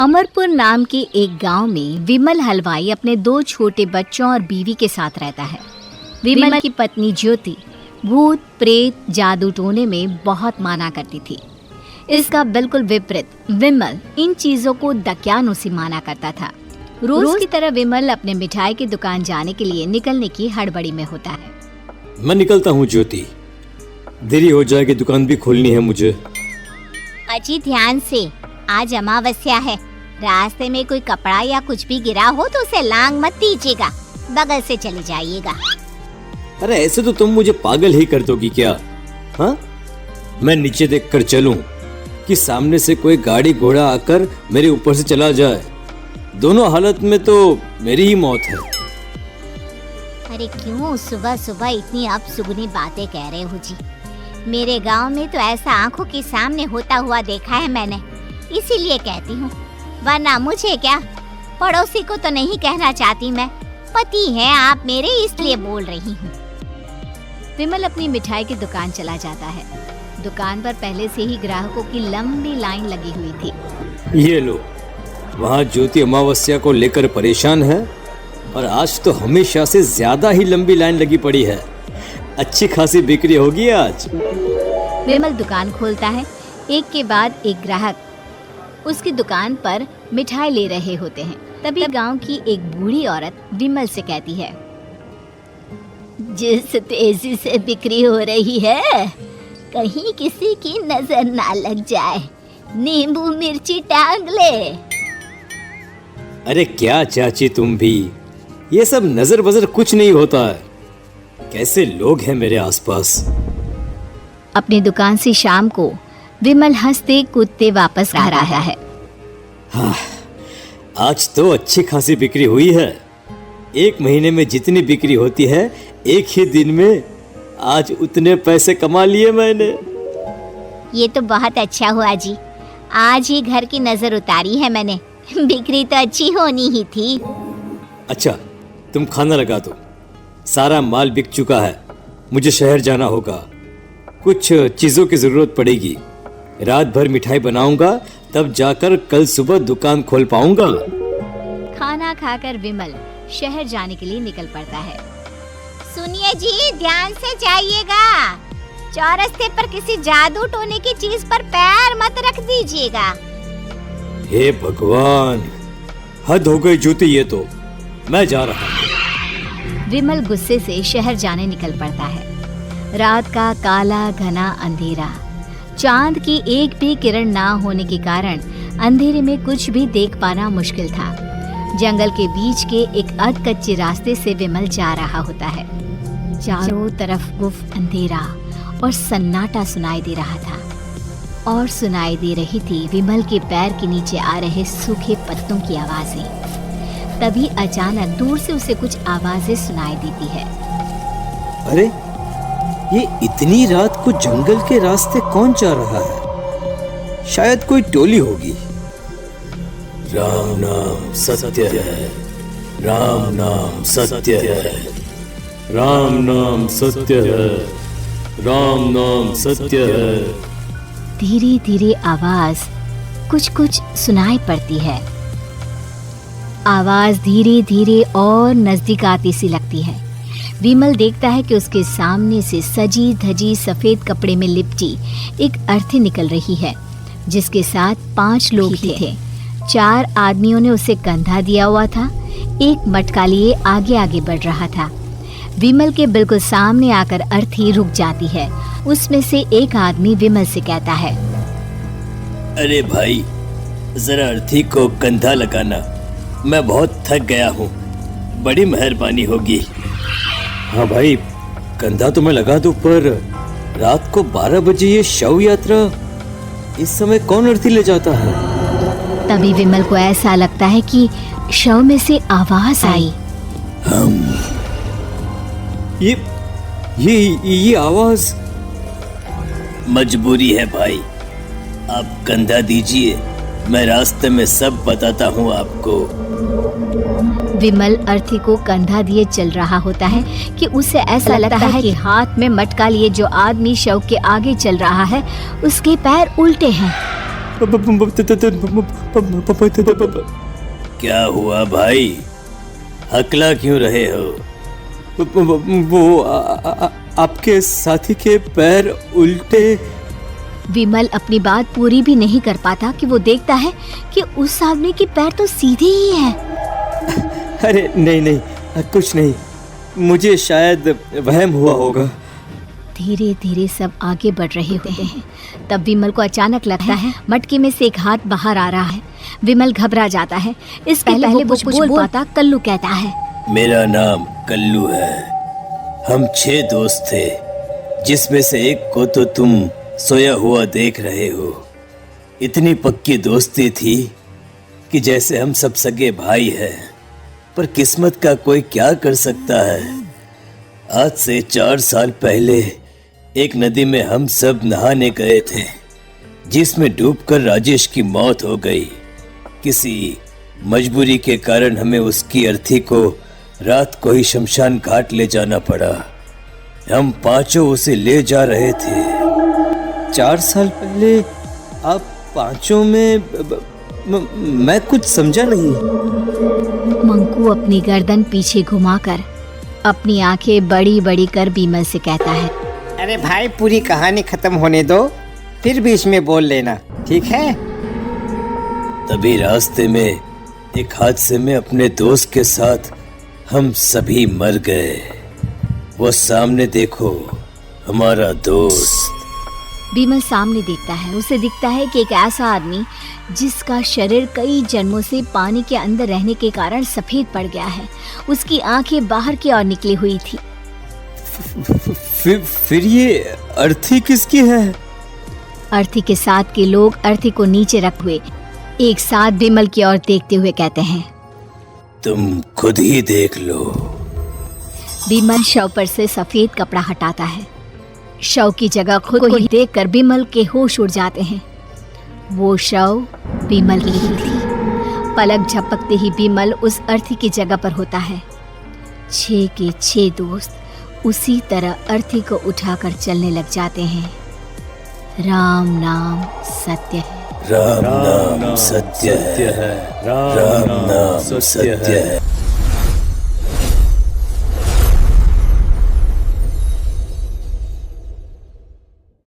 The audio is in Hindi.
अमरपुर नाम के एक गांव में विमल हलवाई अपने 2 छोटे बच्चों और बीवी के साथ रहता है। विमल की पत्नी ज्योति भूत प्रेत जादू टोने में बहुत माना करती थी। इसका बिल्कुल विपरीत विमल इन चीजों को दक्यानूसी माना करता था। रोज की तरह विमल अपने मिठाई की दुकान जाने के लिए निकलने की हड़बड़ी में होता है। मैं निकलता हूँ ज्योति, देरी हो जाएगी, दुकान भी खोलनी है मुझे। अजी ध्यान से, आज अमावस्या है। रास्ते में कोई कपड़ा या कुछ भी गिरा हो तो उसे लांग मत दीजिएगा, बगल से चले जाइएगा। अरे ऐसे तो तुम मुझे पागल ही कर दोगी क्या? हाँ, मैं नीचे देखकर चलूं कि सामने से कोई गाड़ी घोड़ा आकर मेरे ऊपर से चला जाए? दोनों हालत में तो मेरी ही मौत है। अरे क्यों सुबह सुबह इतनी अपसुगनी बातें कह रहे हो जी? मेरे गांव में तो ऐसा आंखों के सामने होता हुआ देखा है मैंने, इसीलिए कहती हूँ, वरना मुझे क्या, पड़ोसी को तो नहीं कहना चाहती मैं। पति हैं आप मेरे, इसलिए बोल रही हूँ। विमल अपनी मिठाई की दुकान चला जाता है। दुकान पर पहले से ही ग्राहकों की लंबी लाइन लगी हुई थी। ये लो, वहाँ ज्योति अमावस्या को लेकर परेशान है और आज तो हमेशा से ज्यादा ही लंबी लाइन लगी पड़ी है। अच्छी खासी बिक्री होगी आज। विमल दुकान खोलता है। एक के बाद एक ग्राहक उसकी दुकान पर मिठाई ले रहे होते हैं। तभी गांव की एक बूढ़ी औरत विमल से कहती है, जिस तेजी से बिक्री हो रही है, कहीं किसी की नजर ना लग जाए, नींबू मिर्ची टांग ले। अरे क्या चाची तुम भी, ये सब नजर बजर कुछ नहीं होता है। कैसे लोग हैं मेरे आसपास। अपनी दुकान से शाम को विमल हंसते कूदते वापस घर आया है। हाँ, आज तो अच्छी खासी बिक्री हुई है। 1 महीने में जितनी बिक्री होती है, एक ही दिन में आज उतने पैसे कमा लिए मैंने। ये तो बहुत अच्छा हुआ जी, आज ही घर की नजर उतारी है मैंने। बिक्री तो अच्छी होनी ही थी। अच्छा, तुम खाना लगा दो, सारा माल बिक चुका है। मुझे शहर जाना होगा, कुछ चीजों की जरूरत पड़ेगी। रात भर मिठाई बनाऊंगा, तब जाकर कल सुबह दुकान खोल पाऊंगा। खाना खाकर विमल शहर जाने के लिए निकल पड़ता है। सुनिए जी, ध्यान से जाइएगा, चौरस्ते पर किसी जादू टोने की चीज पर पैर मत रख दीजिएगा। हे भगवान, हद हो गई ज्योति, ये तो मैं जा रहा हूँ। विमल गुस्से से शहर जाने निकल पड़ता है। रात का काला घना अंधेरा, चांद की एक भी किरण ना होने के कारण अंधेरे में कुछ भी देख पाना मुश्किल था। जंगल के बीच के एक अध कच्चे रास्ते से विमल जा रहा होता है। चारों तरफ गुफ अंधेरा और सन्नाटा सुनाई दे रहा था, और सुनाई दे रही थी विमल के पैर के नीचे आ रहे सूखे पत्तों की आवाजें। तभी अचानक दूर से उसे कुछ आवाजें सुनाई देती है। अरे, ये इतनी रात को जंगल के रास्ते कौन जा रहा है? शायद कोई टोली होगी। राम नाम सत्य है, राम नाम सत्य है, राम नाम सत्य है, राम नाम सत्य है। धीरे धीरे आवाज कुछ कुछ सुनाई पड़ती है। आवाज धीरे धीरे और नजदीक आती सी लगती है। विमल देखता है कि उसके सामने से सजी धजी सफेद कपड़े में लिपटी एक अर्थी निकल रही है, जिसके साथ 5 लोग थे। 4 आदमियों ने उसे कंधा दिया हुआ था। एक मटका लिए आगे आगे बढ़ रहा था। विमल के बिल्कुल सामने आकर अर्थी रुक जाती है। उसमें से एक आदमी विमल से कहता है, अरे भाई, जरा अर्थी को कंधा लगाना, मैं बहुत थक गया हूँ, बड़ी मेहरबानी होगी। हाँ भाई, कंधा तो मैं लगा दूं, पर रात को 12 बजे ये शव यात्रा, इस समय कौन अर्थी ले जाता है? तभी विमल को ऐसा लगता है कि शव में से आवाज आई। ये आवाज। मजबूरी है भाई, आप कंधा दीजिए, मैं रास्ते में सब बताता हूँ आपको। विमल अर्थी को कंधा दिए चल रहा होता है कि उसे ऐसा लगता है कि हाथ में मटका लिए जो आदमी शव के आगे चल रहा है, उसके पैर उल्टे हैं। क्या हुआ भाई, हकला क्यों रहे हो? वो आपके साथी के पैर उल्टे। विमल अपनी बात पूरी भी नहीं कर पाता कि वो देखता है कि उस आदमी के पैर तो सीधे ही हैं। अरे नहीं, कुछ नहीं, मुझे शायद वहम हुआ होगा। धीरे धीरे सब आगे बढ़ रहे होते हैं। तब विमल को अचानक लगता है मटके में से एक हाथ बाहर आ रहा है। विमल घबरा जाता है। इसके पहले वो कुछ बोल पाता, कल्लू कहता है, मेरा नाम कल्लू है। हम 6 दोस्त थे, जिसमें से एक को तो तुम सोया हुआ देख रहे हो। इतनी पक्की दोस्ती थी कि जैसे हम सब सगे भाई हैं। पर किस्मत का कोई क्या कर सकता है। आज से 4 साल पहले एक नदी में हम सब नहाने गए थे, जिसमें डूबकर राजेश की मौत हो गई। किसी मजबूरी के कारण हमें उसकी अर्थी को रात को ही शमशान घाट ले जाना पड़ा। हम 5 उसे ले जा रहे थे। 4 साल पहले आप 5 में मैं कुछ समझा नहीं। मंकू अपनी गर्दन पीछे घुमाकर अपनी आंखें बड़ी बड़ी कर विमल से कहता है, अरे भाई, पूरी कहानी खत्म होने दो, फिर बीच में बोल लेना, ठीक है? तभी रास्ते में एक हादसे में अपने दोस्त के साथ हम सभी मर गए। वो सामने देखो, हमारा दोस्त। विमल सामने देखता है। उसे दिखता है कि एक ऐसा आदमी जिसका शरीर कई जन्मों से पानी के अंदर रहने के कारण सफेद पड़ गया है। उसकी आंखें बाहर की ओर निकली हुई थी। फिर ये अर्थी किसकी है? अर्थी के साथ के लोग अर्थी को नीचे रख हुए एक साथ विमल की ओर देखते हुए कहते हैं, तुम खुद ही देख लो। विमल शव पर से सफेद कपड़ा हटाता है। शव की जगह खुद को ही देखकर विमल के होश उड़ जाते हैं। वो शव विमल की ही थी। पलक झपकते ही विमल उस अर्थी की जगह पर होता है। 6 के 6 दोस्त उसी तरह अर्थी को उठाकर चलने लग जाते हैं। राम नाम सत्य है। राम नाम सत्य है। राम नाम सत्य है।